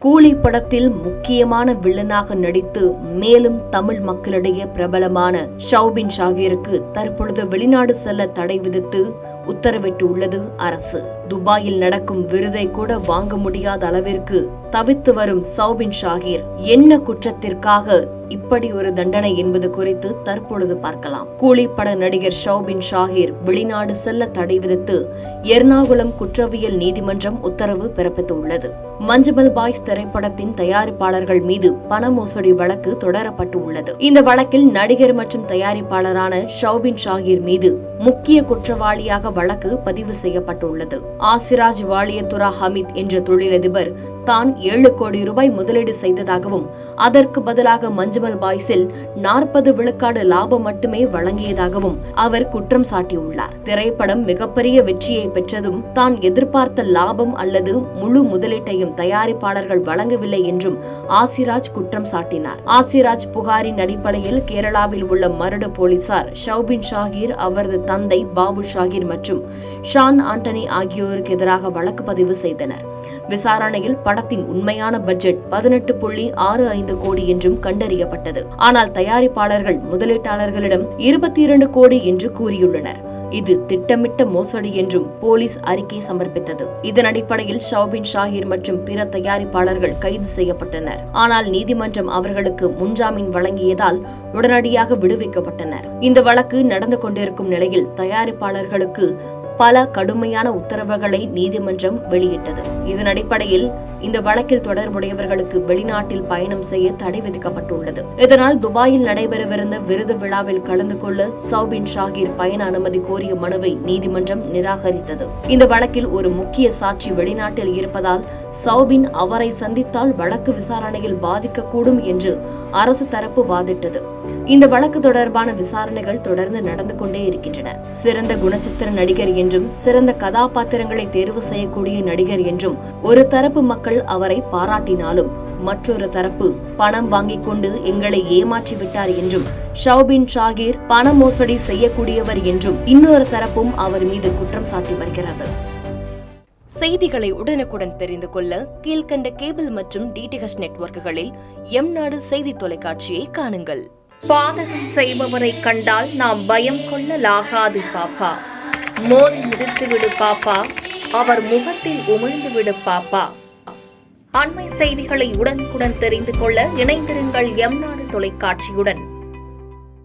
கூலி படத்தில் முக்கியமான வில்லனாக நடித்து மேலும் தமிழ் மக்களிடையே பிரபலமான ஷௌபின் ஷாகீருக்கு தற்பொழுது வெளிநாடு செல்ல தடை விதித்து உத்தரவிட்டுள்ளது அரசு. துபாயில் நடக்கும் விருதை கூட வாங்க முடியாத அளவிற்கு தவித்து வரும் ஷௌபின் ஷாகீர் என்ன குற்றத்திற்காக இப்படி ஒரு தண்டனை என்பது குறித்து தற்பொழுது பார்க்கலாம். கூலி பட நடிகர் ஷௌபின் ஷாகீர் வெளிநாடு செல்ல தடை விதித்து எர்ணாகுளம் குற்றவியல் நீதிமன்றம் உத்தரவு பிறப்பித்துள்ளது. மஞ்சுமல் பாய்ஸ் திரைப்படத்தின் தயாரிப்பாளர்கள் மீது பண மோசடி வழக்கு தொடரப்பட்டு உள்ளது. இந்த வழக்கில் நடிகர் மற்றும் தயாரிப்பாளரான ஷௌபின் ஷாகீர் மீது முக்கிய குற்றவாளியாக வழக்கு பதிவு செய்யப்பட்டுள்ளது. ஆசிராஜ் வாலியத்துரா ஹமீத் என்ற தொழிலதிபர் தான் 7 கோடி ரூபாய் முதலீடு செய்ததாகவும் அதற்கு பதிலாக மஞ்சுமல் பாய்ஸில் 40 விழுக்காடு லாபம் மட்டுமே வழங்கியதாகவும் அவர் குற்றம் சாட்டியுள்ளார். திரைப்படம் மிகப்பெரிய வெற்றியை பெற்றதும் தான் எதிர்பார்த்த லாபம் அல்லது முழு முதலீட்டையும் தயாரிப்பாளர்கள் வழங்கவில்லை என்றும் ஆசிராஜ் குற்றம் சாட்டினார். ஆசிராஜ் புகாரின் அடிப்படையில் கேரளாவில் உள்ள மரடு போலீசார் ஷௌபின் ஷாகீர், அவரது தந்தை பாபு ஷாகீர் மற்றும் ஷான் ஆண்டனி ஆகியோருக்கு எதிராக வழக்கு பதிவு செய்தனர். விசாரணையில் படத்தின் உண்மையான பட்ஜெட் 18.65 கோடி என்றும் கண்டறியப்பட்டது. ஆனால் தயாரிப்பாளர்கள் முதலீட்டாளர்களிடம் 22 கோடி என்று கூறியுள்ளனர். இது திட்டமிட்ட மோசடி என்றும் போலீஸ் அறிக்கை சமர்ப்பித்தது. இதன் அடிப்படையில் ஷௌபின் ஷாகீர் மற்றும் பிற தயாரிப்பாளர்கள் கைது செய்யப்பட்டனர். ஆனால் நீதிமன்றம் அவர்களுக்கு முன்ஜாமீன் வழங்கியதால் உடனடியாக விடுவிக்கப்பட்டனர். இந்த வழக்கு நடந்து கொண்டிருக்கும் நிலையில் தயாரிப்பாளர்களுக்கு பல கடுமையான உத்தரவுகளை நீதிமன்றம் வெளியிட்டது. இதன் அடிப்படையில் இந்த வழக்கில் தொடர்புடையவர்களுக்கு வெளிநாட்டில் பயணம் செய்ய தடை விதிக்கப்பட்டுள்ளது. இதனால் துபாயில் நடைபெறவிருந்த விருது விழாவில் கலந்து கொள்ள ஷௌபின் ஷாகீர் பயண அனுமதி கோரிய மனுவை நீதிமன்றம் நிராகரித்தது. இந்த வழக்கில் ஒரு முக்கிய சாட்சி வெளிநாட்டில் இருப்பதால் ஷௌபின் அவரை சந்தித்தால் வழக்கு விசாரணையில் பாதிக்கக்கூடும் என்று அரசு தரப்பு வாதிட்டது. இந்த வழக்கு தொடர்பான விசாரணைகள் தொடர்ந்து நடந்து கொண்டே இருக்கின்றன. சிறந்த குணச்சித்திர நடிகர் என்றும் சிறந்த கதாபாத்திரங்களை தேர்வு செய்யக்கூடிய நடிகர் என்றும் ஒரு தரப்பு மக்கள் அவரை பாராட்டினாலும் மற்றொரு தரப்பு பணம் வாங்கிக் கொண்டு எங்களை ஏமாற்றி விட்டார் என்றும் ஷௌபின் ஷாகீர் பண மோசடி செய்யக்கூடியவர் என்றும் இன்னொரு தரப்பும் அவர் மீது குற்றம் சாட்டி வருகிறது. செய்திகளை உடனுக்குடன் தெரிந்து கொள்ள கீழ்கண்ட கேபிள் மற்றும் டிடிஎச் நெட்வொர்க்குகளில் எம்நாடு செய்தி தொலைக்காட்சியை காணுங்கள். பாதகம் செய்பவரை கண்டால் நாம் பயம் கொள்ளலாகாது பாப்பா. மோதி மிதித்துவிடு பாப்பா, அவர் முகத்தில் உமிழ்ந்துவிடு பாப்பா. அண்மை செய்திகளை உடனுக்குடன் தெரிந்து கொள்ள இணைந்திருங்கள் எம்நாடு தொலைக்காட்சியுடன்.